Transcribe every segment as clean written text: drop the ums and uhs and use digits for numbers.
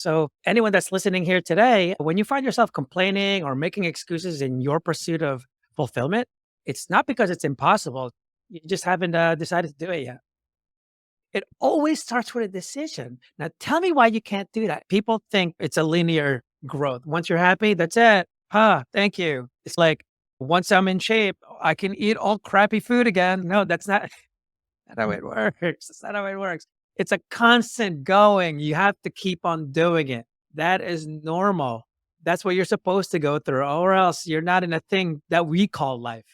So, anyone that's listening here today, when you find yourself complaining or making excuses in your pursuit of fulfillment, it's not because it's impossible. You just haven't decided to do it yet. It always starts with a decision. Now, tell me why you can't do that. People think it's a linear growth. Once you're happy, that's it. Thank you. It's like once I'm in shape, I can eat all crappy food again. No, that's not, not how it works. That's not how it works. It's a constant going. You have to keep on doing it. That is normal. That's what you're supposed to go through, or else you're not in a thing that we call life.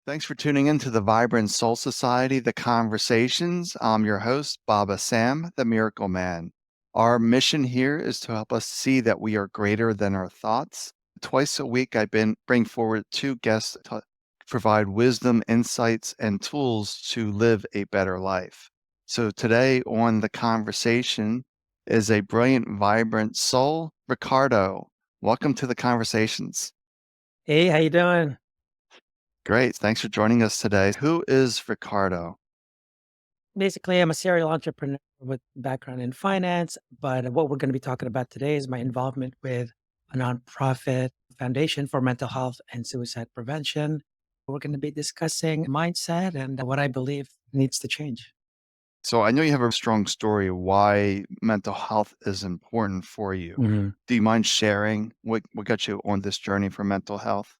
Thanks for tuning in to the Vibrant Soul Society, The Conversations. I'm your host, Baba Sam, the Miracle Man. Our mission here is to help us see that we are greater than our thoughts. Twice a week, bring forward two guests to provide wisdom, insights, and tools to live a better life. So today on The Conversation is a brilliant, vibrant soul, Ricardo. Welcome to The Conversations. Hey, how you doing? Great. Thanks for joining us today. Who is Ricardo? Basically, I'm a serial entrepreneur with background in finance, but what we're going to be talking about today is my involvement with a nonprofit foundation for mental health and suicide prevention. We're going to be discussing mindset and what I believe needs to change. So I know you have a strong story why mental health is important for you. Mhm. Do you mind sharing what got you on this journey for mental health?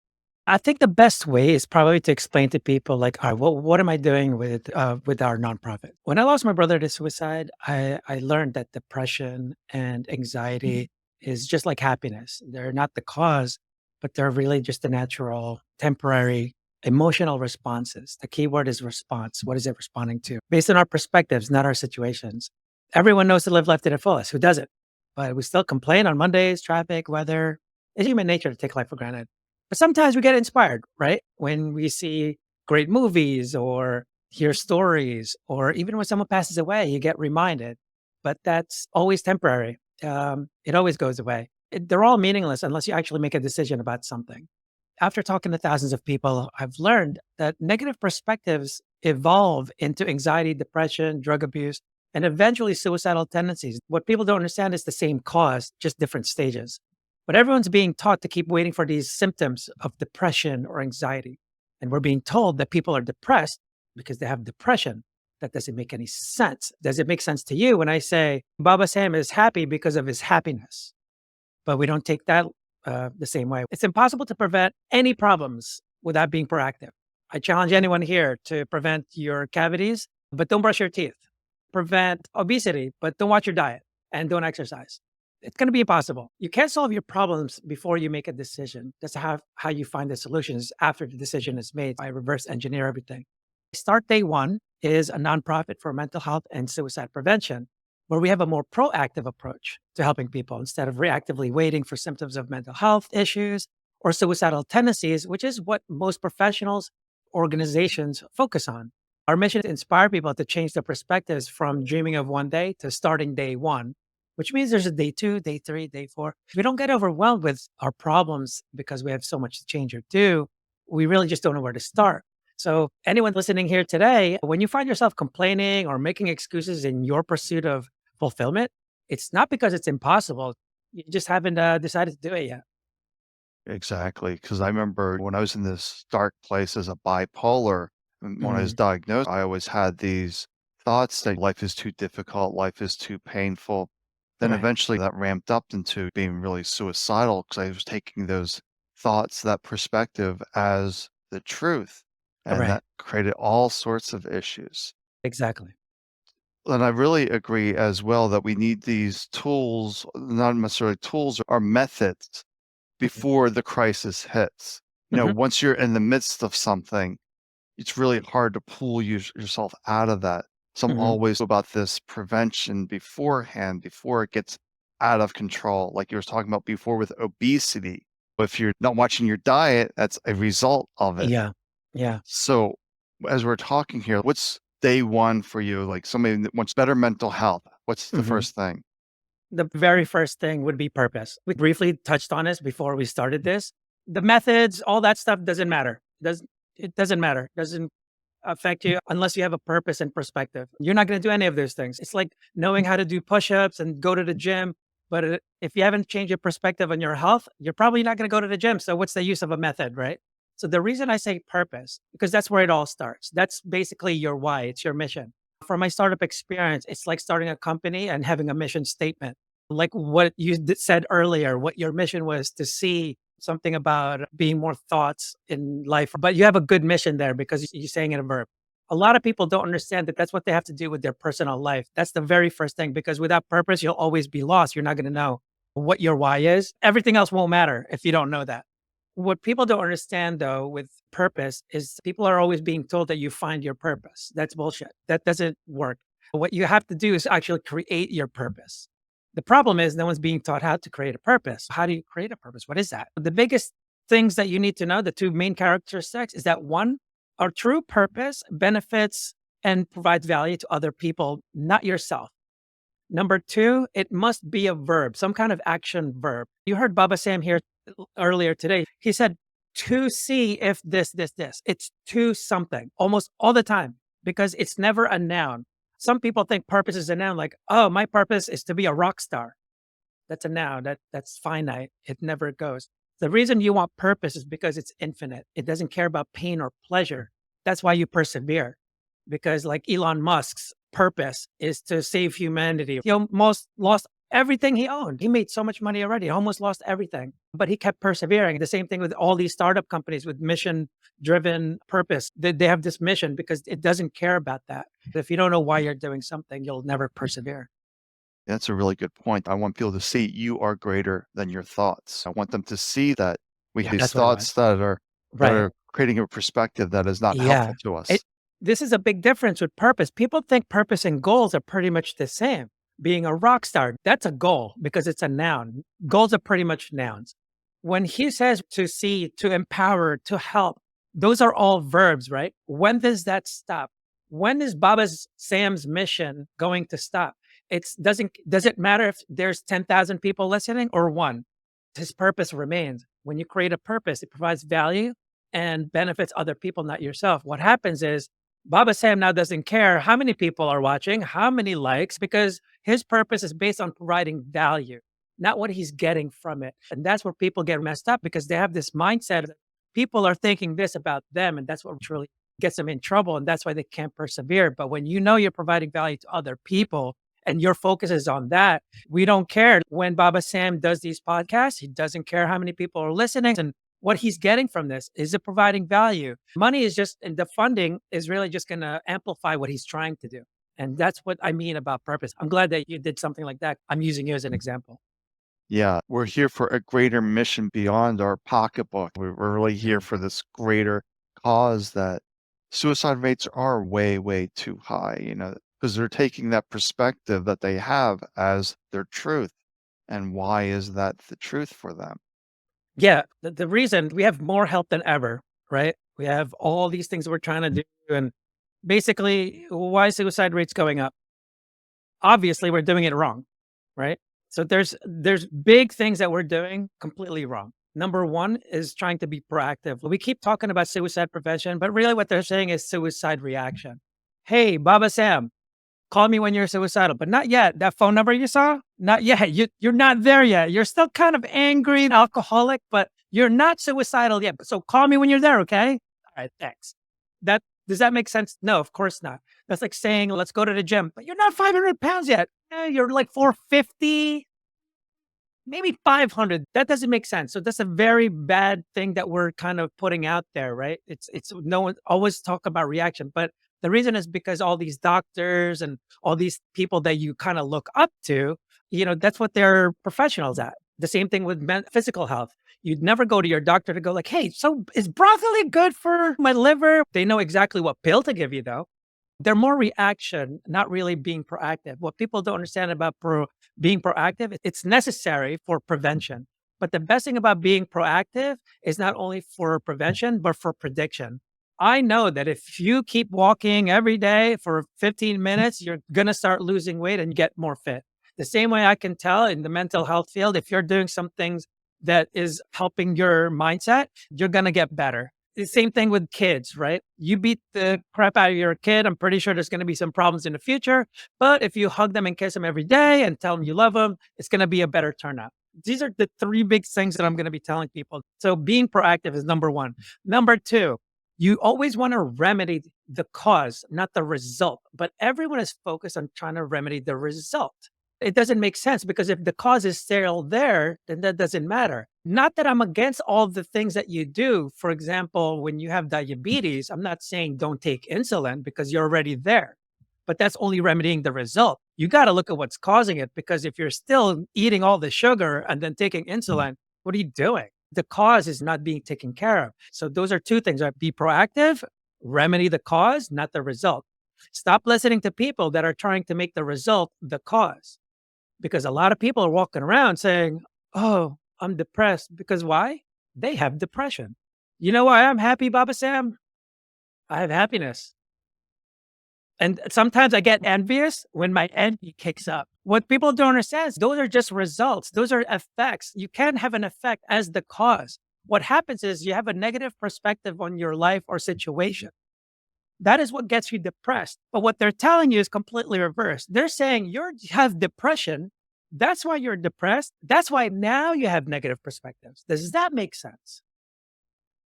I think the best way is probably to explain to people like, all right, what am I doing with our nonprofit? When I lost my brother to suicide, I learned that depression and anxiety is just like happiness. They're not the cause, but they're really just the natural, temporary emotional responses. The key word is response. What is it responding to? Based on our perspectives, not our situations. Everyone knows to live life to the fullest. Who doesn't? But we still complain on Mondays, traffic, weather. It's human nature to take life for granted. But sometimes we get inspired, right? When we see great movies or hear stories, or even when someone passes away, you get reminded. But that's always temporary. It always goes away. They're all meaningless unless you actually make a decision about something. After talking to thousands of people, I've learned that negative perspectives evolve into anxiety, depression, drug abuse, and eventually suicidal tendencies. What people don't understand is the same cause, just different stages. But everyone's being taught to keep waiting for these symptoms of depression or anxiety. And we're being told that people are depressed because they have depression. That doesn't make any sense. Does it make sense to you when I say Baba Sam is happy because of his happiness? But we don't take that the same way. It's impossible to prevent any problems without being proactive. I challenge anyone here to prevent your cavities, but don't brush your teeth. Prevent obesity, but don't watch your diet and don't exercise. It's going to be impossible. You can't solve your problems before you make a decision. That's how you find the solutions after the decision is made. I reverse engineer everything. Start Day One is a nonprofit for mental health and suicide prevention, where we have a more proactive approach to helping people instead of reactively waiting for symptoms of mental health issues or suicidal tendencies, which is what most professionals, organizations focus on. Our mission is to inspire people to change their perspectives from dreaming of one day to starting day one, which means there's a day two, day three, day four. If we don't get overwhelmed with our problems because we have so much to change or do, we really just don't know where to start. So, anyone listening here today, when you find yourself complaining or making excuses in your pursuit of fulfillment, it's not because it's impossible. You just haven't decided to do it yet. Exactly. Because I remember when I was in this dark place as a bipolar, and when I was Mm, diagnosed, I always had these thoughts that life is too difficult, life is too painful. Then right. eventually that ramped up into being really suicidal because I was taking those thoughts, that perspective as the truth. And Right. that created all sorts of issues. Exactly. And I really agree as well that we need these tools, not necessarily tools or methods Mhm. before the crisis hits. Mhm. Once you're in the midst of something, it's really hard to pull yourself out of that. So I'm Mhm. always about this prevention beforehand, before it gets out of control. Like you were talking about before with obesity. If you're not watching your diet, that's a result of it. Yeah. Yeah. So as we're talking here, what's day one for you? Like somebody that wants better mental health. What's the Mhm. first thing? The very first thing would be purpose. We briefly touched on this before we started this. The methods, all that stuff doesn't matter. It doesn't matter. Doesn't affect you unless you have a purpose and perspective. You're not going to do any of those things. It's like knowing how to do push-ups and go to the gym, but if you haven't changed your perspective on your health, you're probably not going to go to the gym. So what's the use of a method, right? So the reason I say purpose, because that's where it all starts. That's basically your why. It's your mission. For my startup experience, it's like starting a company and having a mission statement. Like what you said earlier, what your mission was to see something about being more thoughts in life, but you have a good mission there because you're saying it in a verb. A lot of people don't understand that that's what they have to do with their personal life. That's the very first thing, because without purpose, you'll always be lost. You're not going to know what your why is. Everything else won't matter if you don't know that. What people don't understand though with purpose is people are always being told that you find your purpose. That's bullshit. That doesn't work. What you have to do is actually create your purpose. The problem is no one's being taught how to create a purpose. How do you create a purpose? What is that? The biggest things that you need to know, the two main characteristics, is that one, our true purpose benefits and provides value to other people, not yourself. Number two, it must be a verb, some kind of action verb. You heard Baba Sam here earlier today. He said, to see if this. It's to something almost all the time because it's never a noun. Some people think purpose is a noun, like, oh, my purpose is to be a rock star. That's a noun. That's finite. It never goes. The reason you want purpose is because it's infinite. It doesn't care about pain or pleasure. That's why you persevere. Because like Elon Musk's purpose is to save humanity. He almost lost everything he owned. He made so much money already, almost lost everything, but he kept persevering. The same thing with all these startup companies with mission driven purpose. They have this mission because it doesn't care about that. If you don't know why you're doing something, you'll never persevere. That's a really good point. I want people to see you are greater than your thoughts. I want them to see that we have Yeah, these that's what it was. thoughts that are Right. creating a perspective that is not Yeah. helpful to It us. This is a big difference with purpose. People think purpose and goals are pretty much the same. Being a rock star, that's a goal because it's a noun. Goals are pretty much nouns. When he says to see, to empower, to help, those are all verbs, right? When does that stop? When is Baba's Sam's mission going to stop? It's does it matter if there's 10,000 people listening or one? His purpose remains. When you create a purpose, it provides value and benefits other people, not yourself. What happens is Baba Sam now doesn't care how many people are watching, how many likes, because his purpose is based on providing value, not what he's getting from it. And that's where people get messed up because they have this mindset that people are thinking this about them. And that's what truly gets them in trouble. And that's why they can't persevere. But when you know you're providing value to other people and your focus is on that, we don't care. When Baba Sam does these podcasts, he doesn't care how many people are listening. And what he's getting from this is it providing value. Money is just, and the funding is really just going to amplify what he's trying to do. And that's what I mean about purpose. I'm glad that you did something like that. I'm using you as an example. Yeah, we're here for a greater mission beyond our pocketbook. We're really here for this greater cause that suicide rates are way, way too high, because they're taking that perspective that they have as their truth. And why is that the truth for them? Yeah. The reason we have more help than ever, right? We have all these things we're trying to do. And basically, why is suicide rates going up? Obviously, we're doing it wrong, right? So there's big things that we're doing completely wrong. Number one is trying to be proactive. We keep talking about suicide prevention, but really what they're saying is suicide reaction. Hey, Baba Sam, call me when you're suicidal, but not yet. That phone number you saw, not yet. You're not there yet. You're still kind of angry and alcoholic, but you're not suicidal yet. So call me when you're there, okay? All right, thanks. That Does that make sense? No, of course not. That's like saying, let's go to the gym, but you're not 500 pounds yet. You're like 450, maybe 500. That doesn't make sense. So that's a very bad thing that we're kind of putting out there, right? It's no one always talk about reaction, but the reason is because all these doctors and all these people that you kind of look up to, that's what they're professionals at. The same thing with physical health. You'd never go to your doctor to go like, hey, so is broccoli good for my liver? They know exactly what pill to give you though. They're more reaction, not really being proactive. What people don't understand about being proactive, it's necessary for prevention. But the best thing about being proactive is not only for prevention, but for prediction. I know that if you keep walking every day for 15 minutes, you're going to start losing weight and get more fit. The same way I can tell in the mental health field, if you're doing some things that is helping your mindset, you're going to get better. The same thing with kids, right? You beat the crap out of your kid. I'm pretty sure there's going to be some problems in the future. But if you hug them and kiss them every day and tell them you love them, it's going to be a better turnout. These are the three big things that I'm going to be telling people. So being proactive is number one. Number two, you always want to remedy the cause, not the result. But everyone is focused on trying to remedy the result. It doesn't make sense because if the cause is still there, then that doesn't matter. Not that I'm against all the things that you do. For example, when you have diabetes, I'm not saying don't take insulin because you're already there, but that's only remedying the result. You got to look at what's causing it because if you're still eating all the sugar and then taking insulin, what are you doing? The cause is not being taken care of. So those are two things, right? Be proactive, remedy the cause, not the result. Stop listening to people that are trying to make the result the cause because a lot of people are walking around saying, "Oh, I'm depressed." Because why? They have depression. You know why I'm happy, Baba Sam? I have happiness. And sometimes I get envious when my envy kicks up. What people don't understand is those are just results, those are effects. You can't have an effect as the cause. What happens is you have a negative perspective on your life or situation. That is what gets you depressed. But what they're telling you is completely reversed. They're saying you have depression. That's why you're depressed. That's why now you have negative perspectives. Does that make sense?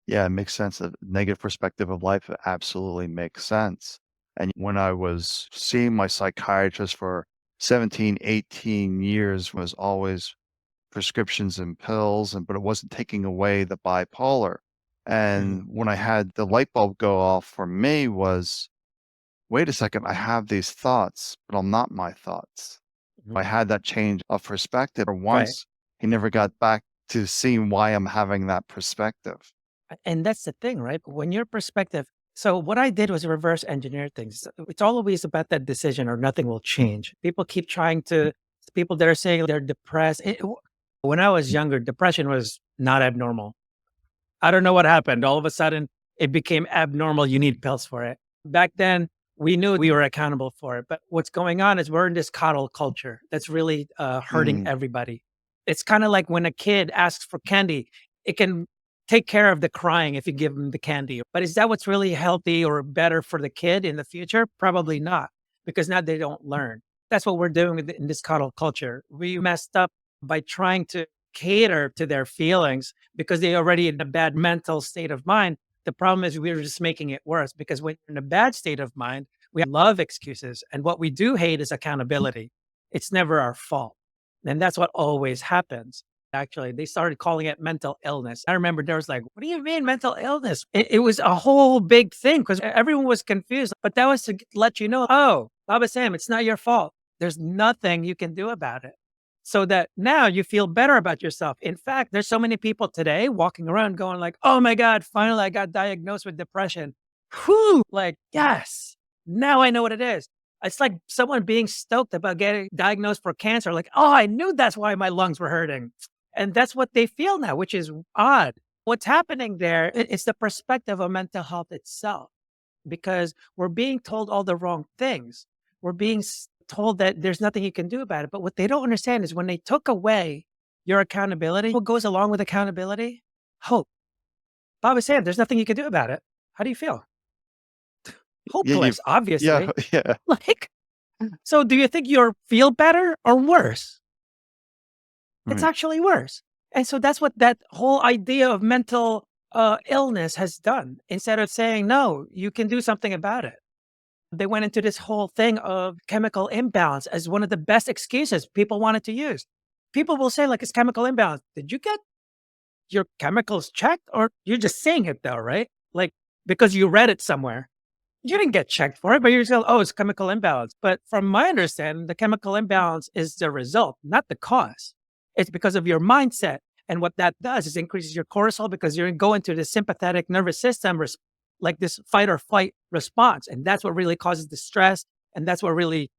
Yeah, it makes sense. A negative perspective of life absolutely makes sense. And when I was seeing my psychiatrist for 17, 18 years was always prescriptions and pills, but it wasn't taking away the bipolar. Mhm, And when I had the light bulb go off for me was, wait a second, I have these thoughts, but I'm not my thoughts. mhm. I had that change of perspective. Or Right. once he never got back to seeing why I'm having that perspective. And that's the thing, right? When your perspective, so what I did was reverse engineer things. It's always about that decision or nothing will change. People keep trying to, people that are saying they're depressed. When I was younger, depression was not abnormal. I don't know what happened. All of a sudden, it became abnormal. You need pills for it. Back then, we knew we were accountable for it. But what's going on is we're in this coddle culture that's really hurting Mm, everybody. It's kind of like when a kid asks for candy, it can take care of the crying if you give them the candy. But is that what's really healthy or better for the kid in the future? Probably not, because now they don't learn. That's what we're doing in this coddle culture. We messed up by trying to cater to their feelings because they're already in a bad mental state of mind. The problem is we're just making it worse because when you're in a bad state of mind, we love excuses. And what we do hate is accountability. It's never our fault. And that's what always happens. Actually, they started calling it mental illness. I remember there was like, what do you mean mental illness? It was a whole big thing because everyone was confused. But that was to let you know, oh, Baba Sam, it's not your fault. There's nothing you can do about it so that now you feel better about yourself. In fact, there's so many people today walking around going like, "Oh my god, finally I got diagnosed with depression." Whew, like, yes. Now I know what it is. It's like someone being stoked about getting diagnosed for cancer like, "Oh, I knew that's why my lungs were hurting." And that's what they feel now, which is odd. What's happening there, it's the perspective of mental health itself because we're being told all the wrong things. We're being told that there's nothing you can do about it. But what they don't understand is when they took away your accountability, what goes along with accountability? Hope. Bob was saying there's nothing you can do about it. How do you feel? yeah, Hopeless, yeah, obviously. yeah. Like, so do you think you're feel better or worse? It's Right. actually worse. And so that's what that whole idea of mental illness has done. Instead of saying, no, you can do something about it. They went into this whole thing of chemical imbalance as one of the best excuses people wanted to use. People will say, like, it's chemical imbalance. Did you get your chemicals checked? Or you're just saying it though, right? Like, because you read it somewhere. You didn't get checked for it, but you're just going, oh, it's chemical imbalance. But from my understanding, the chemical imbalance is the result, not the cause. It's because of your mindset. And what that does is increases your cortisol because you're going into the sympathetic nervous system, like this fight or flight response. And that's what really causes the stress. And that's what really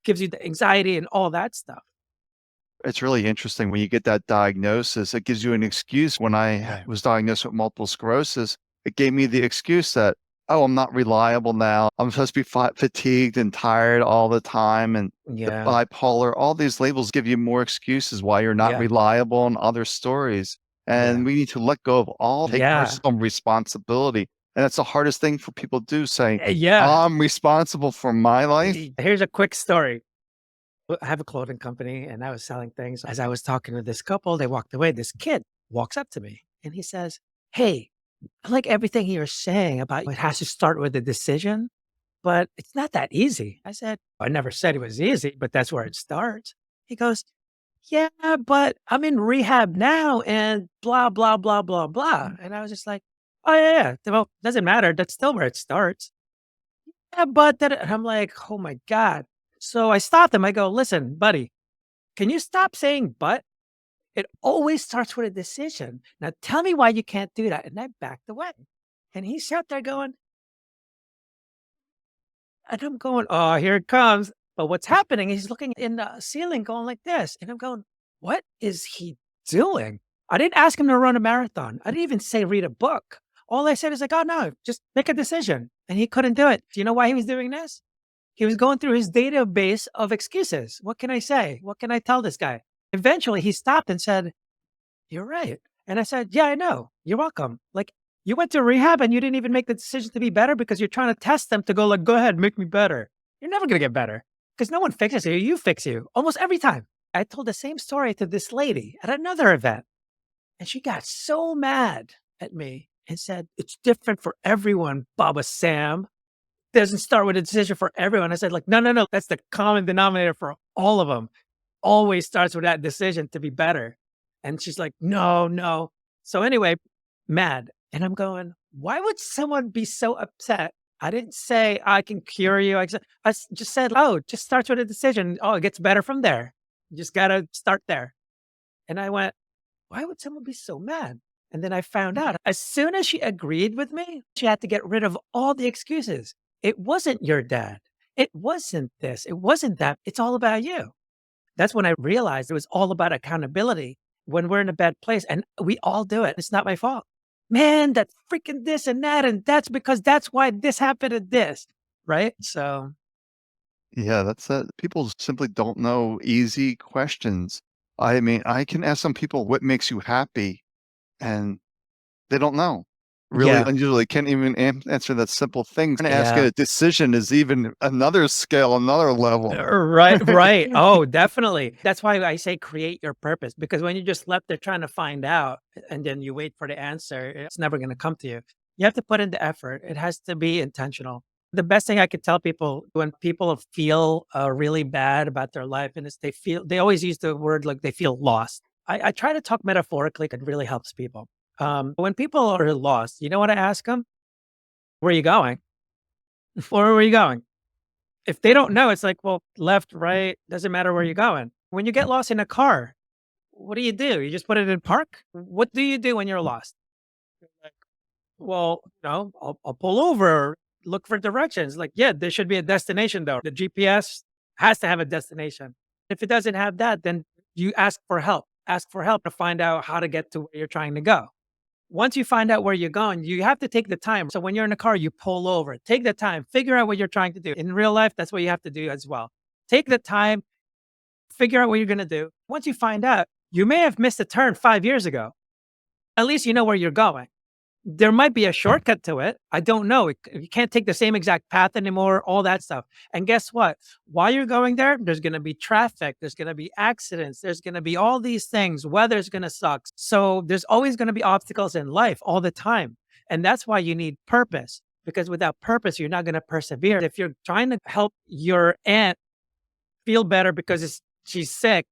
gives you the anxiety and all that stuff. It's really interesting when you get that diagnosis, it gives you an excuse. When I Right. was diagnosed with multiple sclerosis, it gave me the excuse that, oh, I'm not reliable now. I'm supposed to be fatigued and tired all the time. And the Yeah. bipolar, all these labels give you more excuses why you're not Yeah. reliable and other stories. And Yeah. we need to let go of all take Yeah. personal responsibility. And that's the hardest thing for people to do, saying, Yeah. I'm responsible for my life. Here's a quick story. I have a clothing company and I was selling things. As I was talking to this couple, they walked away. This kid walks up to me and he says, "Hey, I like everything you're saying about it has to start with a decision, but it's not that easy." I said, "I never said it was easy, but that's where it starts." He goes, "Yeah, but I'm in rehab now and blah, blah, blah, blah, blah." And I was just like, "Oh, yeah, yeah. Well, doesn't matter. That's still where it starts." "Yeah, but that," and I'm like, "Oh my God." So I stopped him. I go, "Listen, buddy, can you stop saying but? It always starts with a decision. Now tell me why you can't do that." And I backed away. And he sat there going, and I'm going, "Oh, here it comes." But what's happening, he's looking in the ceiling going like this. And I'm going, "What is he doing?" I didn't ask him to run a marathon. I didn't even say read a book. All I said is like, "Oh no, just make a decision." And he couldn't do it. Do you know why he was doing this? He was going through his database of excuses. What can I say? What can I tell this guy? Eventually he stopped and said, "You're right." And I said, "Yeah, I know. You're welcome. Like, you went to rehab and you didn't even make the decision to be better because you're trying to test them to go like, go ahead, make me better. You're never going to get better because no one fixes you. You fix you almost every time." I told the same story to this lady at another event and she got so mad at me and said, "It's different for everyone, Baba Sam. Doesn't start with a decision for everyone." I said, like, no, no, no. That's the common denominator for all of them. Always starts with that decision to be better. And she's like, "No, no." So anyway, mad. And I'm going, why would someone be so upset? I didn't say I can cure you. Just said, oh, just starts with a decision. Oh, it gets better from there. You just got to start there. And I went, why would someone be so mad? And then I found out as soon as she agreed with me, she had to get rid of all the excuses. It wasn't your dad. It wasn't this. It wasn't that. It's all about you. That's when I realized it was all about accountability when we're in a bad place and we all do it. It's not my fault. Man, that's freaking this and that. And that's because that's why this happened and this. Right. So, Yeah, that's it. People simply don't know easy questions. I mean, I can ask some people what makes you happy, and they don't know. Really, yeah. unusually can't even answer that simple thing. Trying to ask Yeah. a decision is even another scale, another level. Right, right. Oh, definitely. That's why I say create your purpose because when you just left there trying to find out and then you wait for the answer, it's never going to come to you. You have to put in the effort. It has to be intentional. The best thing I could tell people when people feel really bad about their life and it's they always use the word like they feel lost. I try to talk metaphorically. It really helps people. When people are lost, you know what I ask them? Where are you going? Where are you going? If they don't know, it's like, well, left, right, doesn't matter where you're going. When you get lost in a car, what do? You just put it in park? What do you do when you're lost? Like, well, no, I'll pull over, look for directions. Like, yeah, there should be a destination though. The GPS has to have a destination. If it doesn't have that, then you ask for help. Ask for help to find out how to get to where you're trying to go. Once you find out where you're going, you have to take the time. So when you're in a car, you pull over, take the time, figure out what you're trying to do. In real life, that's what you have to do as well. Take the time, figure out what you're going to do. Once you find out, you may have missed a turn 5 years ago. At least you know where you're going. There might be a shortcut to it. I don't know. You can't take the same exact path anymore, all that stuff. And guess what? While you're going there, there's going to be traffic, there's going to be accidents, there's going to be all these things. Weather's going to suck. So there's always going to be obstacles in life all the time. And that's why you need purpose because without purpose, you're not going to persevere. If you're trying to help your aunt feel better because she's sick,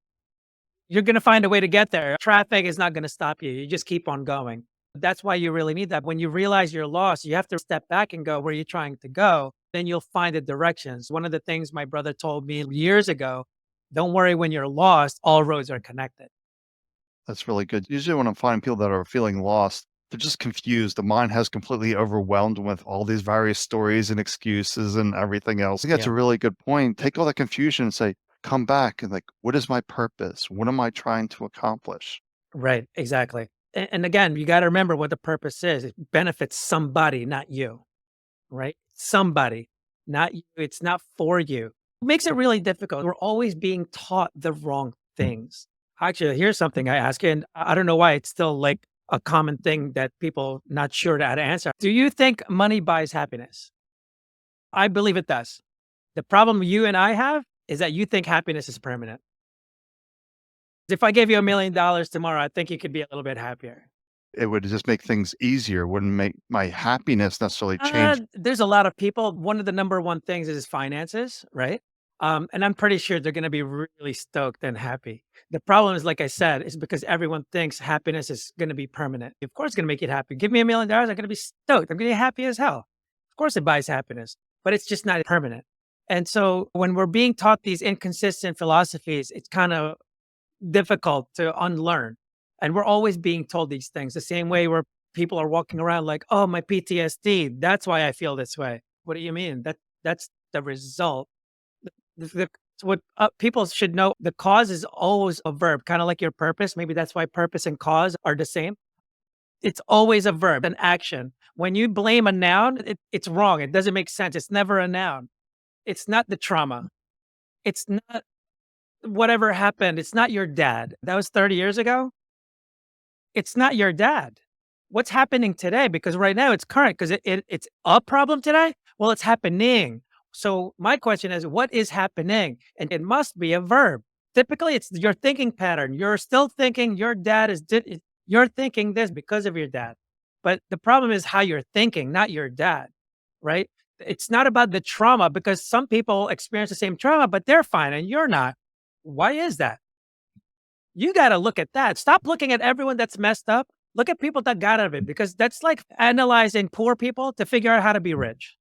you're going to find a way to get there. Traffic is not going to stop you. You just keep on going. That's why you really need that. When you realize you're lost, you have to step back and go, where are you trying to go? Then you'll find the directions. One of the things my brother told me years ago, don't worry when you're lost, all roads are connected. That's really good. Usually when I'm finding people that are feeling lost, they're just confused. The mind has completely overwhelmed with all these various stories and excuses and everything else. I think that's Yeah, a really good point. Take all that confusion and say, come back and like, what is my purpose? What am I trying to accomplish? right. Exactly. And again, you got to remember what the purpose is. It benefits somebody, not you, right? Somebody, not you. It's not for you. It makes it really difficult. We're always being taught the wrong things. Actually, here's something I ask you, and I don't know why it's still like a common thing that people not sure how to answer. Do you think money buys happiness? I believe it does. The problem you and I have is that you think happiness is permanent. If I gave you $1,000,000 tomorrow, I think you could be a little bit happier. It would just make things easier, wouldn't make my happiness necessarily change. There's a lot of people. One of the number one things is finances, right? And I'm pretty sure they're going to be really stoked and happy. The problem is, like I said, is because everyone thinks happiness is going to be permanent. Of course, it's going to make you happy. Give me $1,000,000, I'm going to be stoked. I'm going to be happy as hell. Of course, it buys happiness, but it's just not permanent. And so, when we're being taught these inconsistent philosophies, it's kind of difficult to unlearn. And we're always being told these things the same way where people are walking around like, "Oh, my PTSD, that's why I feel this way." What do you mean? That's the result. What people should know, the cause is always a verb, kind of like your purpose. Maybe that's why purpose and cause are the same. It's always a verb, an action. When you blame a noun, it's wrong. It doesn't make sense. It's never a noun. It's not the trauma. It's not whatever happened. It's not your dad. That was 30 years ago. It's not your dad. What's happening today? Because right now it's current because it's a problem today. Well, it's happening. So my question is, what is happening? And it must be a verb. Typically, it's your thinking pattern. You're still thinking your dad is. You're thinking this because of your dad, but the problem is how you're thinking, not your dad, right? It's not about the trauma because some people experience the same trauma, but they're fine and you're not. Why is that? You gotta look at that. Stop looking at everyone that's messed up. Look at people that got out of it because that's like analyzing poor people to figure out how to be rich.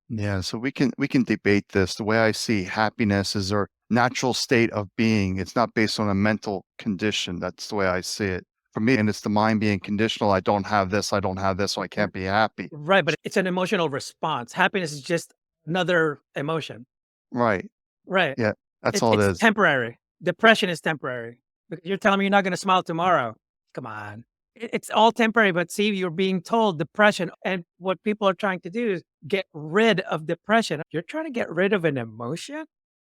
Yeah, so we can debate this. The way I see happiness is our natural state of being. It's not based on a mental condition. That's the way I see it. For me, and it's the mind being conditional. I don't have this, I don't have this, so I R- can't be happy. Right, but it's an emotional response. Happiness is just another emotion. Right. Right. Yeah, that's It, all it it's is. temporary. Depression is temporary. Because you're telling me you're not going to smile tomorrow. Come on. It's all temporary, but see, you're being told depression. And what people are trying to do is get rid of depression. You're trying to get rid of an emotion.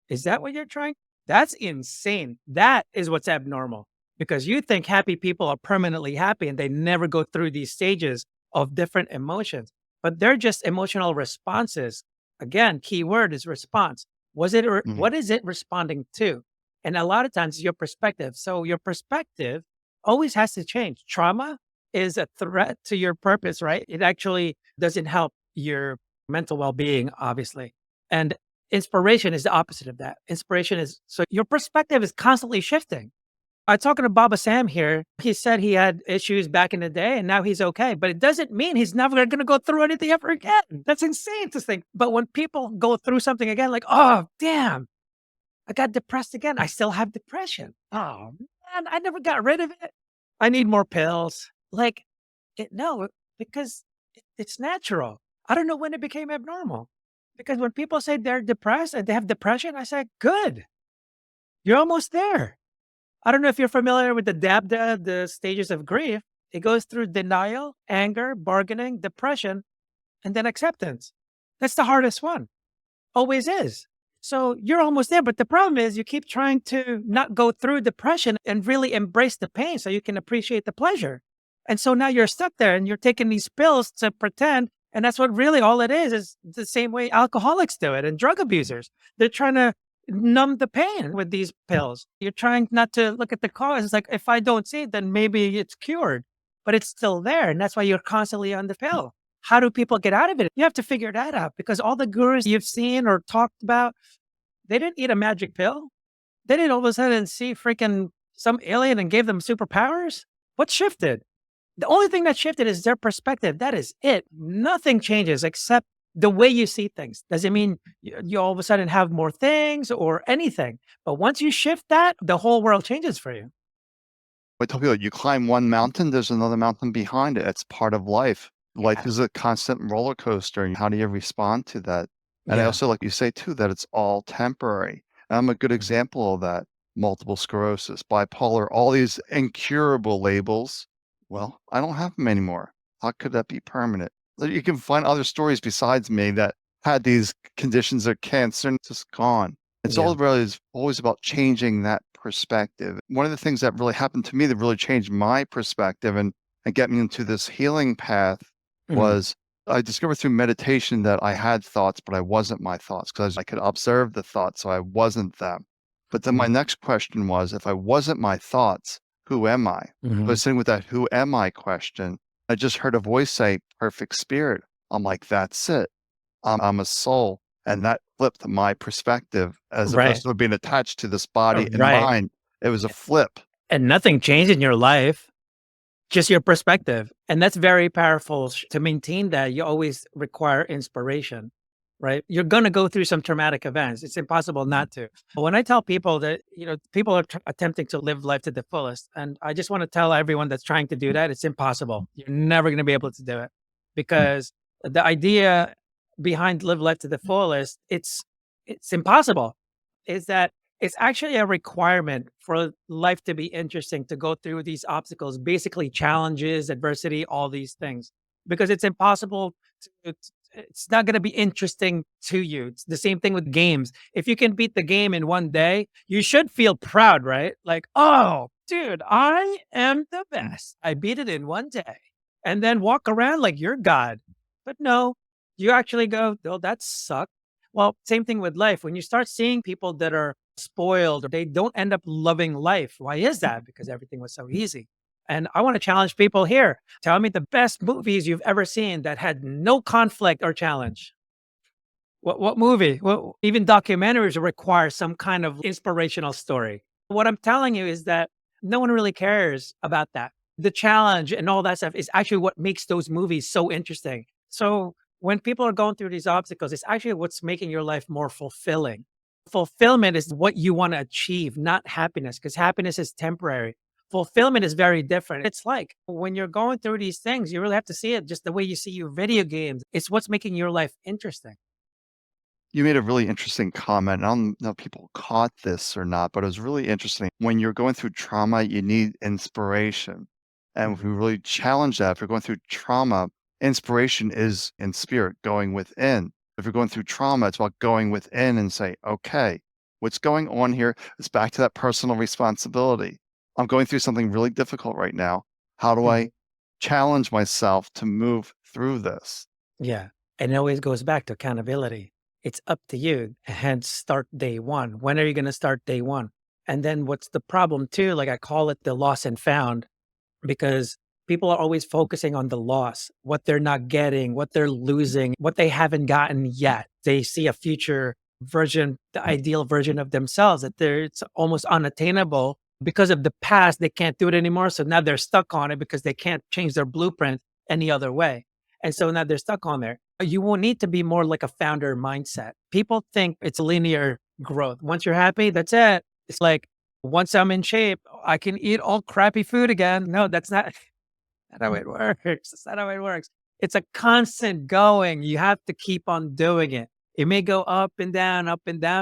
Is that what you're trying? That's insane. That is what's abnormal because you think happy people are permanently happy and they never go through these stages of different emotions, but they're just emotional responses. Again, key word is response. Mhm. What is it responding to? And a lot of times it's your perspective. So your perspective always has to change. Trauma is a threat to your purpose, right? It actually doesn't help your mental well-being, obviously. And inspiration is the opposite of that. Inspiration is so your perspective is constantly shifting. I talking to Baba Sam here. He said he had issues back in the day and now he's okay, but it doesn't mean he's never going to go through anything ever again. That's insane to think. But when people go through something again, like, oh, damn, I got depressed again. I still have depression. Oh, man, I never got rid of it. I need more pills. Like, no, because it's natural. I don't know when it became abnormal. Because when people say they're depressed and they have depression, I say, good, you're almost there. I don't know if you're familiar with the DABDA, the stages of grief. It goes through denial, anger, bargaining, depression, and then acceptance. That's the hardest one. Always is. So you're almost there. But the problem is you keep trying to not go through depression and really embrace the pain so you can appreciate the pleasure. And so now you're stuck there and you're taking these pills to pretend. And that's what really all it is the same way alcoholics do it and drug abusers. They're trying to numb the pain with these pills. You're trying not to look at the cause. It's like, if I don't see it, then maybe it's cured, but it's still there. And that's why you're constantly on the pill. How do people get out of it? You have to figure that out because all the gurus you've seen or talked about, they didn't eat a magic pill. They didn't all of a sudden see freaking some alien and gave them superpowers. What shifted? The only thing that shifted is their perspective. That is it. Nothing changes except the way you see things. Does it mean you all of a sudden have more things or anything? But once you shift that, the whole world changes for you. I tell people, you climb one mountain, there's another mountain behind it. It's part of life. Life Yeah. is a constant roller coaster, and how do you respond to that? And I Yeah. also like you say too that it's all temporary. And I'm a good example of that. Multiple sclerosis, bipolar, all these incurable labels. Well, I don't have them anymore. How could that be permanent? You can find other stories besides me that had these conditions of cancer and just gone. It's Yeah. all really is always about changing that perspective. One of the things that really happened to me that really changed my perspective and get me into this healing path Mhm, was I discovered through meditation that I had thoughts, but I wasn't my thoughts because I could observe the thoughts, so I wasn't them. But then my mhm, next question was, if I wasn't my thoughts, who am I? So I mhm. was sitting with that who am I question. I just heard a voice say, perfect spirit. I'm like, that's it. I'm a soul. And that flipped my perspective as opposed Right, to being attached to this body and right, mind. It was a flip. and nothing changed in your life. Just your perspective, and that's very powerful. To maintain that, you always require inspiration, right? You're gonna go through some traumatic events. It's impossible not to. But when I tell people that, people are attempting to live life to the fullest, and I just wanna tell everyone that's trying to do that, it's impossible. You're never gonna be able to do it because the idea behind live life to the fullest, it's impossible. Is that it's actually a requirement for life to be interesting to go through these obstacles, basically challenges, adversity, all these things, because it's impossible it's not going to be interesting to you. It's the same thing with games. If you can beat the game in one day, you should feel proud, right? Like, oh, dude, I am the best. I beat it in one day. And then walk around like you're God. But no, you actually go, oh, that sucked. Well, same thing with life. When you start seeing people that are spoiled, or they don't end up loving life. Why is that? Because everything was so easy. And I want to challenge people here. Tell me the best movies you've ever seen that had no conflict or challenge. What movie? Well, even documentaries require some kind of inspirational story. What I'm telling you is that no one really cares about that. The challenge and all that stuff is actually what makes those movies so interesting. So when people are going through these obstacles, it's actually what's making your life more fulfilling. Fulfillment is what you want to achieve, not happiness, because happiness is temporary. Fulfillment is very different. It's like when you're going through these things, you really have to see it just the way you see your video games. It's what's making your life interesting. You made a really interesting comment. I don't know if people caught this or not, but it was really interesting. When you're going through trauma, you need inspiration. And if we Mhm. really challenge that, if you're going through trauma, inspiration is in spirit, going within. If you're going through trauma, it's about going within and say, okay, what's going on here is back to that personal responsibility. I'm going through something really difficult right now. How do Mhm. I challenge myself to move through this? Yeah. And it always goes back to accountability. It's up to you. Hence, start day one. When are you going to start day one? And then what's the problem too? Like I call it the lost and found because people are always focusing on the loss, what they're not getting, what they're losing, what they haven't gotten yet. They see a future version, the ideal version of themselves that it's almost unattainable because of the past. They can't do it anymore. So now they're stuck on it because they can't change their blueprint any other way. And so now they're stuck on there. You will need to be more like a founder mindset. People think it's linear growth. Once you're happy, that's it. It's like once I'm in shape, I can eat all crappy food again. No, that's not how it works. That's not how it works. It's a constant going. You have to keep on doing it. It may go up and down,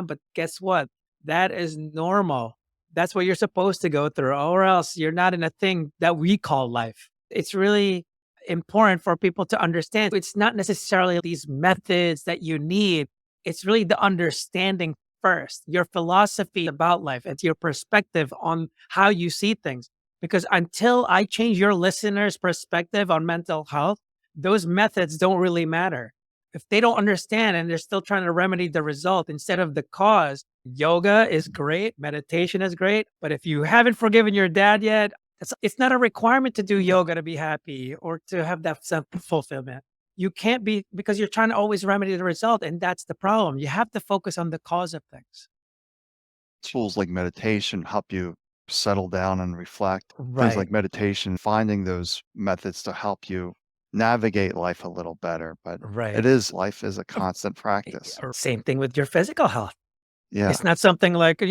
but guess what? That is normal. That's what you're supposed to go through, or else you're not in a thing that we call life. It's really important for people to understand it's not necessarily these methods that you need. It's really the understanding first, your philosophy about life and your perspective on how you see things. Because until I change your listener's perspective on mental health, those methods don't really matter. If they don't understand and they're still trying to remedy the result instead of the cause, yoga is great, meditation is great. But if you haven't forgiven your dad yet, it's not a requirement to do yoga to be happy or to have that self fulfillment. You can't be because you're trying to always remedy the result. And that's the problem. You have to focus on the cause of things. Tools like meditation help you settle down and reflect. Things Right. like meditation, finding those methods to help you navigate life a little better. But Right. life is a constant practice. Or same thing with your physical health. Yeah, It's not something like,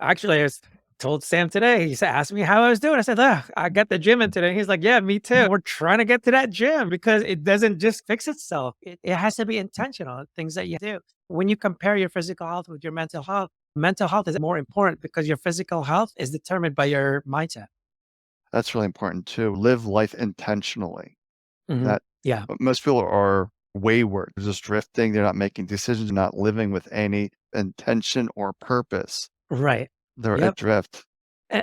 actually, I was told Sam today, asked me how I was doing. I said, I got the gym in today. He's like, yeah, me too. We're trying to get to that gym because it doesn't just fix itself. It has to be intentional, things that you do. When you compare your physical health with your mental health is more important because your physical health is determined by your mindset. that's really important too. Live life intentionally. Mhm. That Yeah. most people are wayward, they're just drifting, they're not making decisions, not living with any intention or purpose. Right. They're Yep. adrift.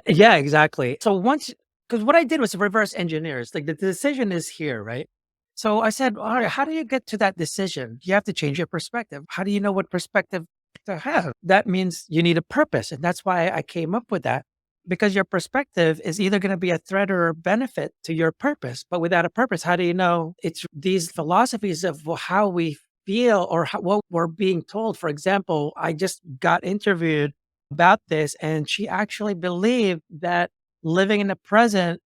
Yeah, exactly. So once, because what I did was reverse engineer. It's like the decision is here, right? So I said, all right, how do you get to that decision? You have to change your perspective. How do you know what perspective to have? That means you need a purpose. And that's why I came up with that, because your perspective is either going to be a threat or a benefit to your purpose. But without a purpose, how do you know? It's these philosophies of how we feel or what we're being told. For example, I just got interviewed about this, and she actually believed that living in the present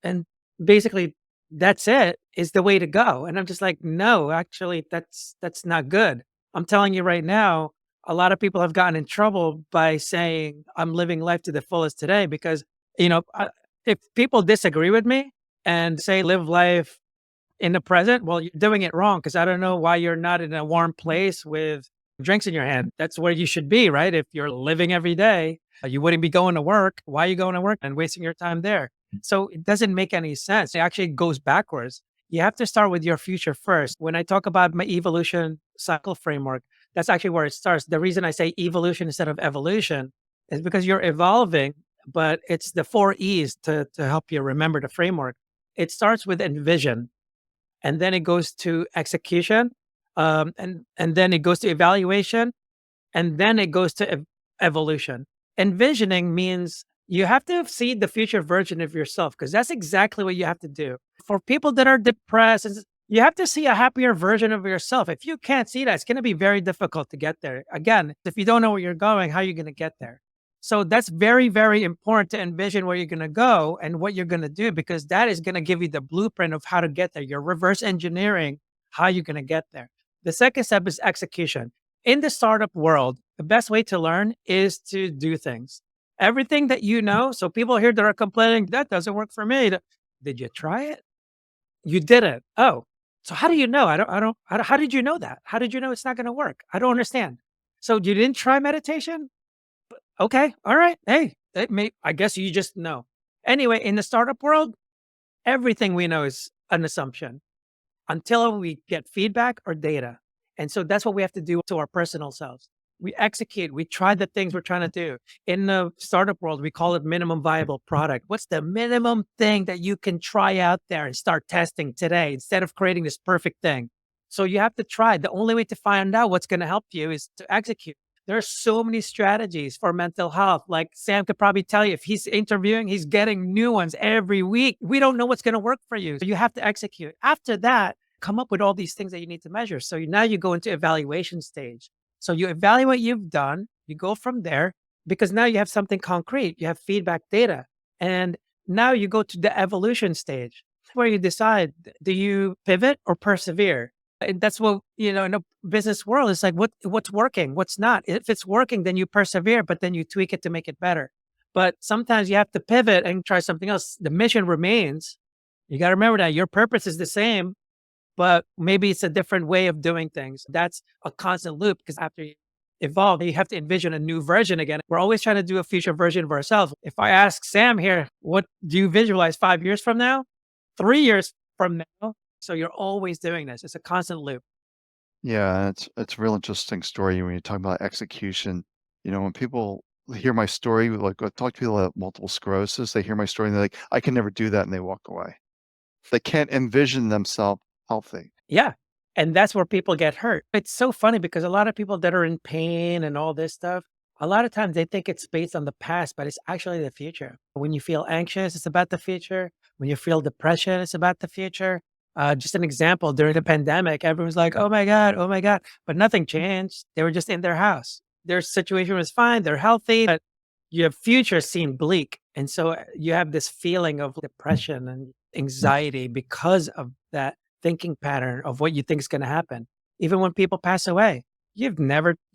and basically that's it is the way to go. And I'm just like, no, actually, that's not good. I'm telling you right now, a lot of people have gotten in trouble by saying I'm living life to the fullest today because, if people disagree with me and say live life in the present, well, you're doing it wrong because I don't know why you're not in a warm place with drinks in your hand. That's where you should be, right? If you're living every day, you wouldn't be going to work. Why are you going to work and wasting your time there? So it doesn't make any sense. It actually goes backwards. You have to start with your future first. When I talk about my evolution cycle framework, that's actually where it starts. The reason I say evolution instead of evolution is because you're evolving, but it's the 4 E's to help you remember the framework. It starts with envision, and then it goes to execution, and then it goes to evaluation, and then it goes to evolution. Envisioning means you have to see the future version of yourself because that's exactly what you have to do. For people that are depressed, you have to see a happier version of yourself. If you can't see that, it's going to be very difficult to get there. Again, if you don't know where you're going, how are you going to get there? So that's very, very important to envision where you're going to go and what you're going to do, because that is going to give you the blueprint of how to get there. You're reverse engineering how you're going to get there. The second step is execution. In the startup world, the best way to learn is to do things. Everything that you know, so people here that are complaining, that doesn't work for me. Did you try it? You didn't. Oh, so how do you know? How did you know that? How did you know it's not going to work? I don't understand. So you didn't try meditation? Okay. All right. Hey, I guess you just know. Anyway, in the startup world, everything we know is an assumption until we get feedback or data. And so that's what we have to do to our personal selves. We execute, we try the things we're trying to do. In the startup world, we call it minimum viable product. What's the minimum thing that you can try out there and start testing today instead of creating this perfect thing? So you have to try. The only way to find out what's going to help you is to execute. There are so many strategies for mental health. Like Sam could probably tell you, if he's interviewing, he's getting new ones every week. We don't know what's going to work for you. So you have to execute. After that, come up with all these things that you need to measure. So now you go into evaluation stage. So you evaluate what you've done, you go from there because now you have something concrete, you have feedback data. And now you go to the evolution stage where you decide, do you pivot or persevere? And that's what, in a business world, it's like what's working, what's not. If it's working, then you persevere, but then you tweak it to make it better. But sometimes you have to pivot and try something else. The mission remains. You got to remember that your purpose is the same, but maybe it's a different way of doing things. That's a constant loop because after you evolve, you have to envision a new version again. We're always trying to do a future version of ourselves. If I ask Sam here, what do you visualize 5 years from now, 3 years from now? So you're always doing this. It's a constant loop. Yeah, it's a real interesting story when you talk about execution. When people hear my story, like I talk to people that have multiple sclerosis, they hear my story and they're like, I can never do that, and they walk away. They can't envision themselves healthy. Yeah. And that's where people get hurt. It's so funny because a lot of people that are in pain and all this stuff, a lot of times they think it's based on the past, but it's actually the future. When you feel anxious, it's about the future. When you feel depression, it's about the future. Just an example, during the pandemic, everyone's like, oh my God, oh my God. But nothing changed. They were just in their house. Their situation was fine. They're healthy, but your future seemed bleak. And so you have this feeling of depression and anxiety because of that thinking pattern of what you think is going to happen. Even when people pass away, you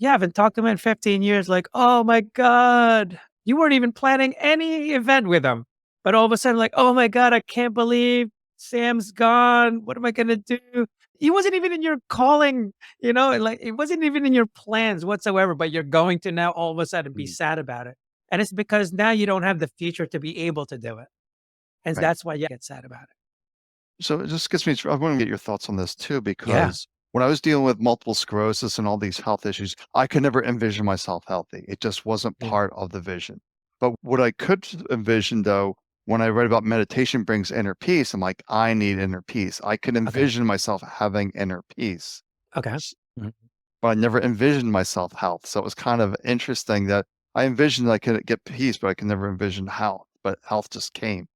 haven't talked to them in 15 years, like, oh my God, you weren't even planning any event with them. But all of a sudden, like, oh my God, I can't believe Sam's gone. What am I going to do? He wasn't even in your calling, like it wasn't even in your plans whatsoever, but you're going to now all of a sudden be Mm, sad about it. And it's because now you don't have the future to be able to do it. And right. that's why you get sad about it. So it just gets me, I want to get your thoughts on this too, Yeah. because when I was dealing with multiple sclerosis and all these health issues, I could never envision myself healthy. It just wasn't Yeah. part of the vision. But what I could envision, though, when I read about meditation brings inner peace, I'm like, I need inner peace. I could Okay. envision myself having inner peace, Okay. s- Mhm. but I never envisioned myself health. So it was kind of interesting that I envisioned I could get peace, but I could never envision health. But health just came.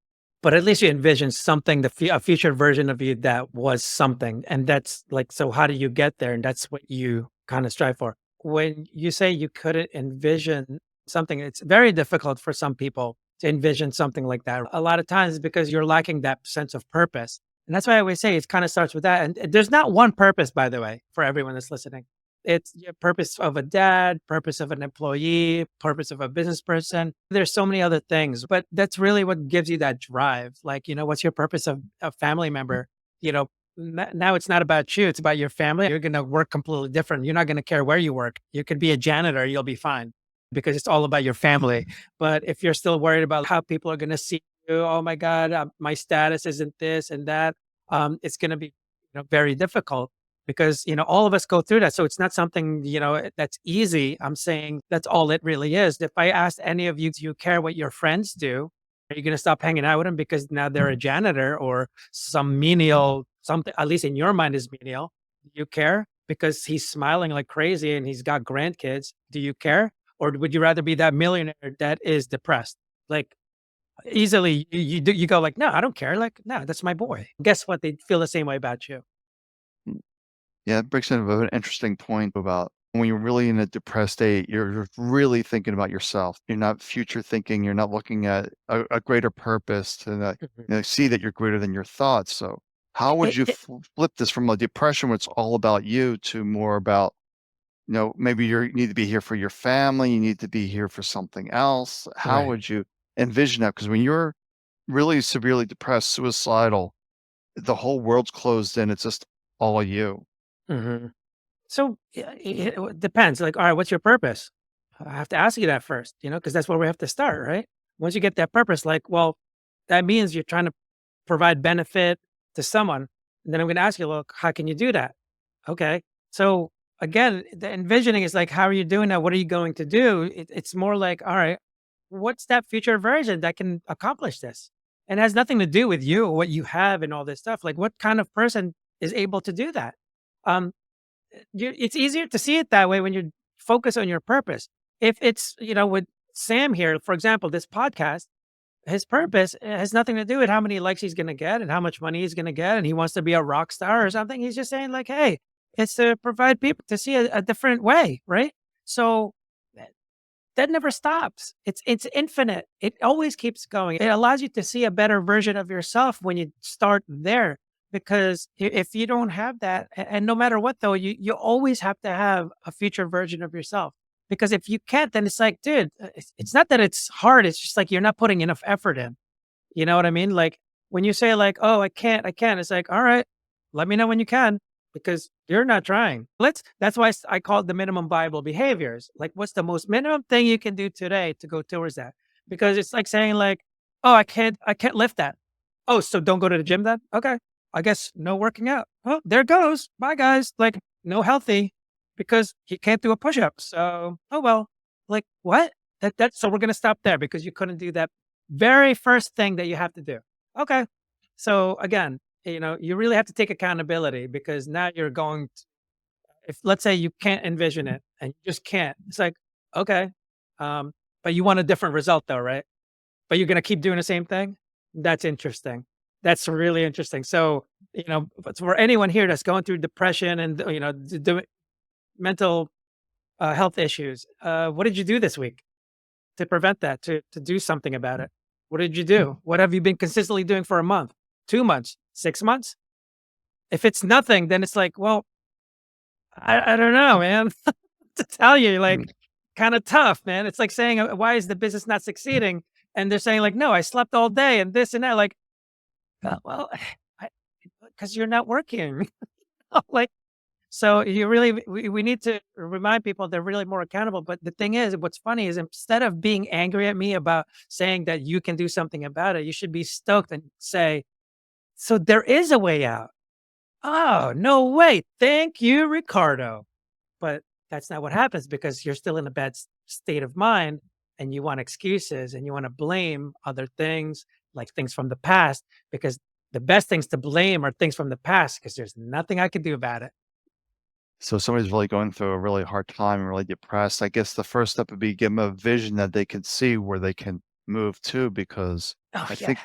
But at least you envisioned something, a future version of you that was something, and that's like, so how do you get there? And that's what you kind of strive for. When you say you couldn't envision something, it's very difficult for some people to envision something like that. A lot of times because you're lacking that sense of purpose. And that's why I always say it kind of starts with that. And there's not one purpose, by the way, for everyone that's listening. It's your purpose of a dad, purpose of an employee, purpose of a business person. There's so many other things, but that's really what gives you that drive. Like, what's your purpose of a family member? You know, now it's not about you, it's about your family. You're going to work completely different. You're not going to care where you work. You could be a janitor, you'll be fine because it's all about your family. But if you're still worried about how people are going to see you, oh my God, my status isn't this and that, it's going to be very difficult because all of us go through that, so it's not something that's easy. I'm saying that's all it really is. If I asked any of you, do you care what your friends do, are you going to stop hanging out with them because now they're a janitor or some menial something, at least in your mind is menial? Do you care because he's smiling like crazy and he's got grandkids? Do you care, or would you rather be that millionaire that is depressed? Like, easily you go like, no, I don't care, like, no, that's my boy. Guess what, they feel the same way about you. Yeah, it brings up an interesting point about when you're really in a depressed state, you're really thinking about yourself. You're not future thinking. You're not looking at a greater purpose to see that you're greater than your thoughts. So, how would you flip this from a depression where it's all about you to more about, maybe you need to be here for your family, you need to be here for something else? How Right. would you envision that? Because when you're really severely depressed, suicidal, the whole world's closed in. It's just all you. Mhm. So, yeah, it depends, like, all right, what's your purpose? I have to ask you that first, because that's where we have to start, right? Once you get that purpose, like, well, that means you're trying to provide benefit to someone, and then I'm gonna ask you, "Look, how can you do that?" Okay. So, again, the envisioning is like, how are you doing that? What are you going to do? It's more like, all right, what's that future version that can accomplish this? And it has nothing to do with you, what you have and all this stuff. Like, what kind of person is able to do that? Um, it's easier to see it that way when you focus on your purpose. If it's, with Sam here, for example, this podcast, his purpose has nothing to do with how many likes he's going to get and how much money he's going to get. And he wants to be a rock star or something. He's just saying, like, hey, it's to provide people to see a different way. Right. So that never stops. It's infinite. It always keeps going. It allows you to see a better version of yourself when you start there. Because if you don't have that, and no matter what though, you always have to have a future version of yourself. Because if you can't, then it's like, dude, it's not that it's hard. It's just like you're not putting enough effort in. You know what I mean? Like when you say like, "Oh, I can't," it's like, "All right, let me know when you can," because you're not trying. That's why I call it the minimum viable behaviors. Like, what's the most minimum thing you can do today to go towards that? Because it's like saying like, "Oh, I can't lift that." Oh, so don't go to the gym then? Okay, I guess no working out. Oh, there goes. Bye, guys. Like, no healthy because he can't do a push up. So, oh well. Like what? So we're gonna stop there because you couldn't do that very first thing that you have to do. Okay. So again, you really have to take accountability because now you're going to, if let's say you can't envision it and you just can't, it's like, okay. Um, but you want a different result though, right? But you're going to keep doing the same thing. That's interesting. That's really interesting. So, but for anyone here that's going through depression and, the mental health issues, what did you do this week to prevent that, to do something about it? What did you do? What have you been consistently doing for a month, 2 months, 6 months? If it's nothing, then it's like, well, I don't know, man. To tell you, Mm. like, kinda tough, man. It's like saying, "Why is the business not succeeding?" And they're saying like, "No, I slept all day and this and that." Like, well, because you're not working. Like, so you really we need to remind people they're really more accountable. But the thing is, what's funny is instead of being angry at me about saying that you can do something about it, you should be stoked and say, "So there is a way out." Oh, no way. Thank you, Ricardo. But that's not what happens because you're still in a bad state of mind and you want excuses and you want to blame other things, like things from the past, because the best things to blame are things from the past because there's nothing I can do about it. So somebody's really going through a really hard time and really depressed. I guess the first step would be give them a vision that they can see where they can move to, because Oh, I yeah. think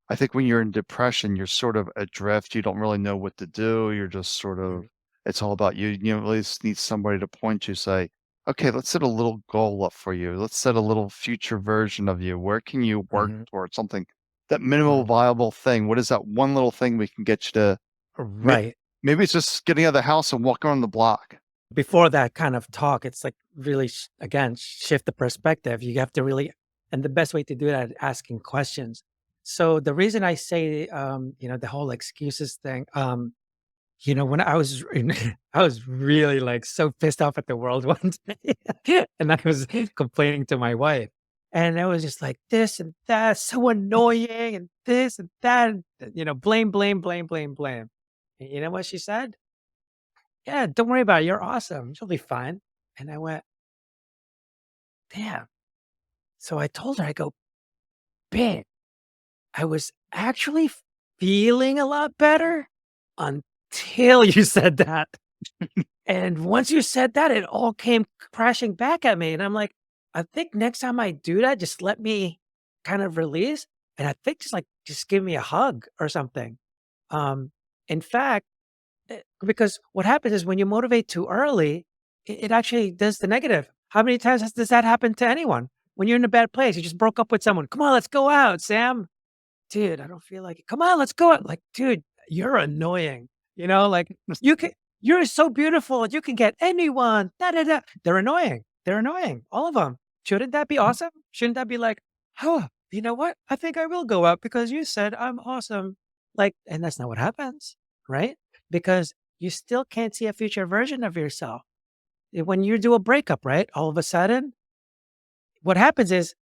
I think when you're in depression, you're sort of adrift. You don't really know what to do. You're just sort of, Mhm, it's all about you. You really just need somebody to point you, say, okay, let's set a little goal up for you. Let's set a little future version of you. Where can you work mhm, towards something? That minimal mhm. viable thing. What is that one little thing we can get you to? may- Right. Maybe it's just getting out of the house and walking around the block. Before that kind of talk, it's like really, again, shift the perspective. You have to really, and the best way to do that is asking questions. So the reason I say, the whole excuses thing, when I was I was really like so pissed off at the world one day, and I was complaining to my wife, and I was just like this and that, so annoying, and this and that, and, blame, blame, blame, blame, blame. And you know what she said? Yeah, don't worry about it. You're awesome. You'll be fine. And I went, damn. So I told her, I go, babe, I was actually feeling a lot better until you said that. And once you said that, it all came crashing back at me. And I'm like, I think next time I do that, just let me kind of release. And I think just give me a hug or something. Um, in fact, because what happens is when you motivate too early, it actually does the negative. How many times does that happen to anyone? When you're in a bad place, you just broke up with someone. Come on, let's go out, Sam. Dude, I don't feel like it. Come on, let's go out. Like, dude, you're annoying. Like you can, you're so beautiful. You can get anyone. Da, da, da. They're annoying. They're annoying. All of them. Shouldn't that be awesome? Shouldn't that be like, oh, you know what? I think I will go out because you said I'm awesome. Like, and that's not what happens, right? Because you still can't see a future version of yourself. When you do a breakup, right? All of a sudden, what happens is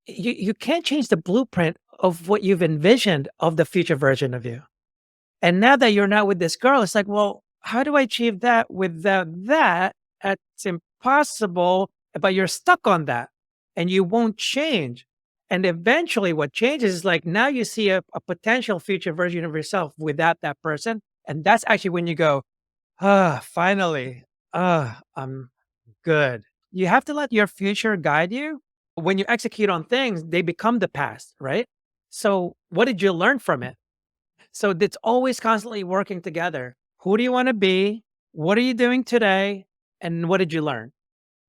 you can't change the blueprint of what you've envisioned of the future version of you. And now that you're not with this girl, it's like, well, how do I achieve that without that? It's impossible, but you're stuck on that and you won't change. And eventually, what changes is like now you see a potential future version of yourself without that person. And that's actually when you go, ah, finally, I'm good. You have to let your future guide you. When you execute on things, they become the past, right? So, what did you learn from it? So, it's always constantly working together. Who do you want to be? What are you doing today? And what did you learn?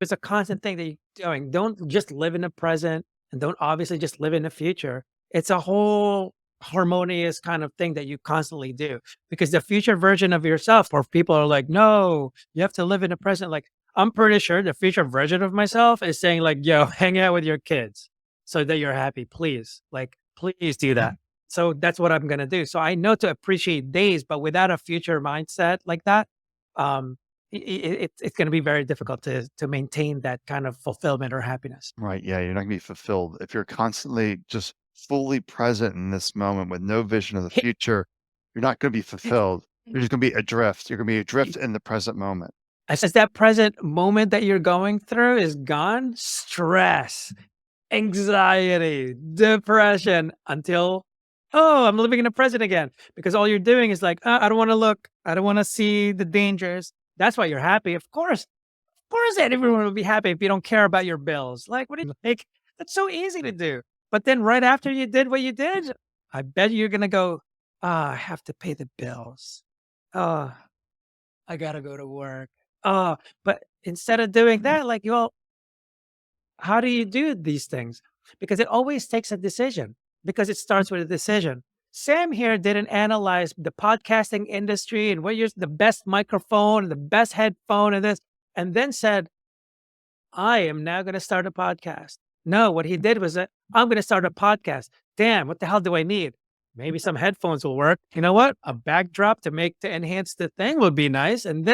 It's a constant thing that you're doing. Don't just live in the present and don't obviously just live in the future. It's a whole harmonious kind of thing that you constantly do because the future version of yourself, or people are like, no, you have to live in the present. Like, I'm pretty sure the future version of myself is saying, like, yo, hang out with your kids so that you're happy. Please, like, please do that. So that's what I'm going to do. So I know to appreciate days, but without a future mindset like that, um, it's gonna be very difficult to maintain that kind of fulfillment or happiness. Right, yeah, you're not gonna be fulfilled. If you're constantly just fully present in this moment with no vision of the future, you're not gonna be fulfilled. You're just gonna be adrift. You're gonna be adrift in the present moment. As that present moment that you're going through is gone, stress, anxiety, depression until, "Oh, I'm living in the present again," because all you're doing is like, I don't wanna look, I don't wanna see the dangers." That's why you're happy. Of course everyone will be happy if you don't care about your bills. Like, what do you like? That's so easy to do. But then right after you did what you did, I bet you're gonna go, I have to pay the bills. Oh, I gotta go to work. Oh, but instead of doing that, like, well, how do you do these things? Because it always takes a decision because it starts with a decision. Sam here didn't analyze the podcasting industry and what use the best microphone and the best headphone and this, and then said, I am now going to start a podcast. No, what he did was that I'm going to start a podcast. Damn, what the hell do I need? Maybe some headphones will work. You know what? A backdrop to enhance the thing would be nice. And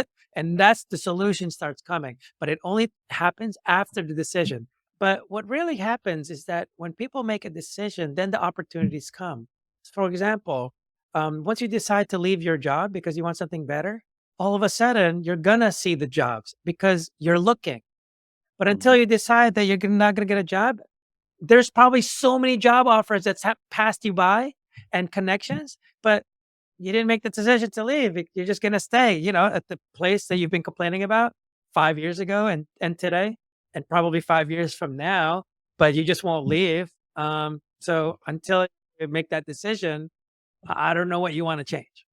that's the solution starts coming. But it only happens after the decision. But what really happens is that when people make a decision, then the opportunities come. For example, once you decide to leave your job because you want something better, all of a sudden you're gonna see the jobs because you're looking, But until Mhm. you decide that you're not gonna get a job, there's probably so many job offers that's passed you by and connections, but you didn't make the decision to leave. You're just gonna stay, at the place that you've been complaining about 5 years ago and today, and probably 5 years from now, but you just won't leave. So until you make that decision, I don't know what you wanna change.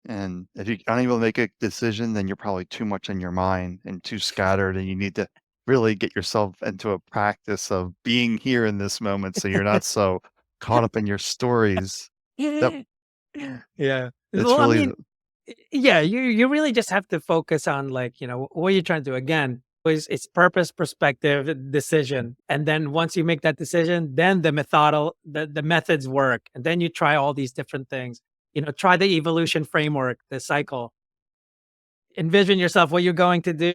And if you aren't able to make a decision, then you're probably too much in your mind and too scattered, and you need to really get yourself into a practice of being here in this moment so you're not so caught up in your stories. That Yeah. it's Well, I really mean, yeah, you really just have to focus on, like, what you're trying to do. Again, is it's purpose, perspective, decision. And then once you make that decision, then the methods work. And then you try all these different things. Try the evolution framework, the cycle. Envision yourself what you're going to do,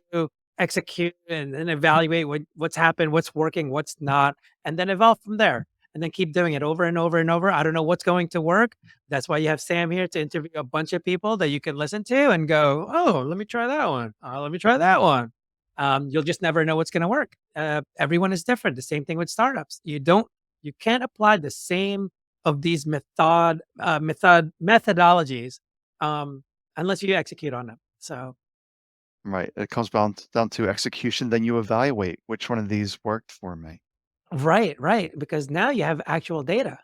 execute, and evaluate what's happened, what's working, what's not, and then evolve from there. And then keep doing it over and over and over. I don't know what's going to work. That's why you have Sam here to interview a bunch of people that you can listen to and go, oh, let me try that one. Let me try that one. You'll just never know what's going to work. Everyone is different. The same thing with startups. You can't apply the same of these methodologies unless you execute on them. So right. It comes down to execution, then you evaluate which one of these worked for me. right, right, because now you have actual data.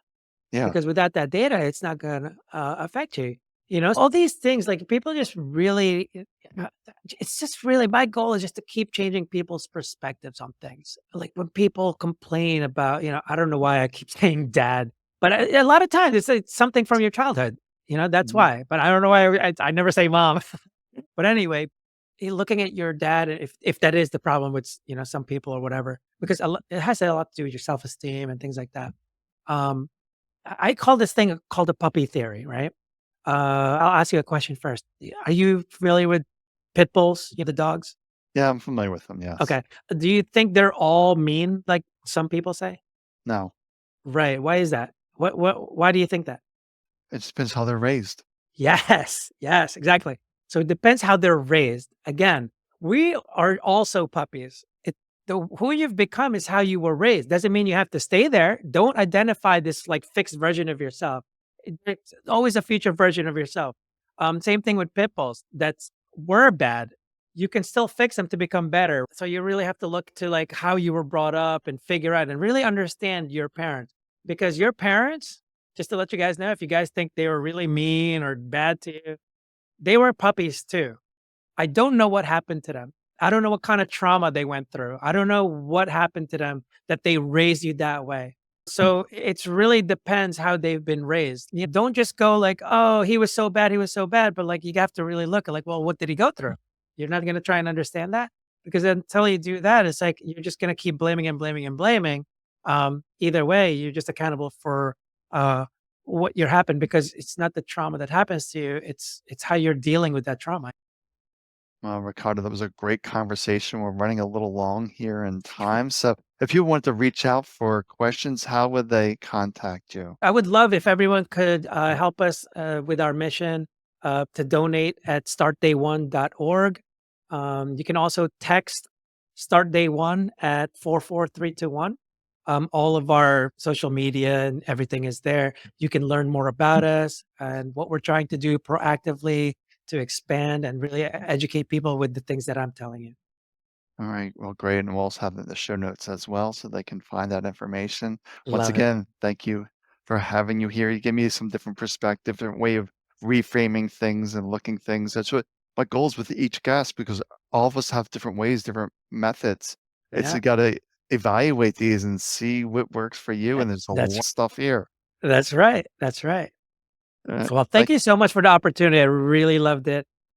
Yeah. Because without that data, it's not gonna affect you. All these things, like people just really, it's just really my goal is just to keep changing people's perspectives on things. Like when people complain about, I don't know why I keep saying dad, but a lot of times it's something from your childhood. That's Mhm. why. But I don't know why I never say mom. But anyway, looking at your dad, if that is the problem with some people or whatever, because it has a lot to do with your self esteem and things like that. Um, I call this thing called the puppy theory, right? I'll ask you a question first. Are you familiar with pit bulls? The dogs. Yeah, I'm familiar with them, yes. Okay. Do you think they're all mean, like some people say? No, Right. Why is that? Why do you think that? it just depends how they're raised. Yes, yes, exactly. So it depends how they're raised. Again, we are also puppies. Who you've become is how you were raised. Doesn't mean you have to stay there. Don't identify this like fixed version of yourself. It's always a future version of yourself. Same thing with pit bulls. That's were bad. You can still fix them to become better. So you really have to look to like how you were brought up and figure out and really understand your parents because your parents just to let you guys know, if you guys think they were really mean or bad to you, they were puppies too. I don't know what happened to them. I don't know what kind of trauma they went through. I don't know what happened to them that they raised you that way. So it's really depends how they've been raised. You don't just go like, oh, he was so bad. But like you have to really look at like, well, what did he go through? You're not gonna try and understand that. Because until you do that, it's like you're just gonna keep blaming and blaming and blaming. Either way, you're just accountable for uh what you're happened because it's not the trauma that happens to you, it's how you're dealing with that trauma. Well, Ricardo, that was a great conversation. We're running a little long here in time. So if you want to reach out for questions, how would they contact you? I would love if everyone could help us with our mission to donate at startday1.org. You can also text start day one at 44321. All of our social media and everything is there. You can learn more about us and what we're trying to do proactively to expand and really educate people with the things that I'm telling you. All right. Well, great. And we'll also have it in the show notes as well so they can find that information. Once Love it. again, thank you for having you here. You give me some different perspective, different way of reframing things and looking things. That's what my goals with each guest because all of us have different ways, different methods. It's Yeah, you got to evaluate these and see what works for you. And there's a lot that's of stuff here. that's right. That's right. Uh, Well, thank thank you so much for the opportunity. I really loved it.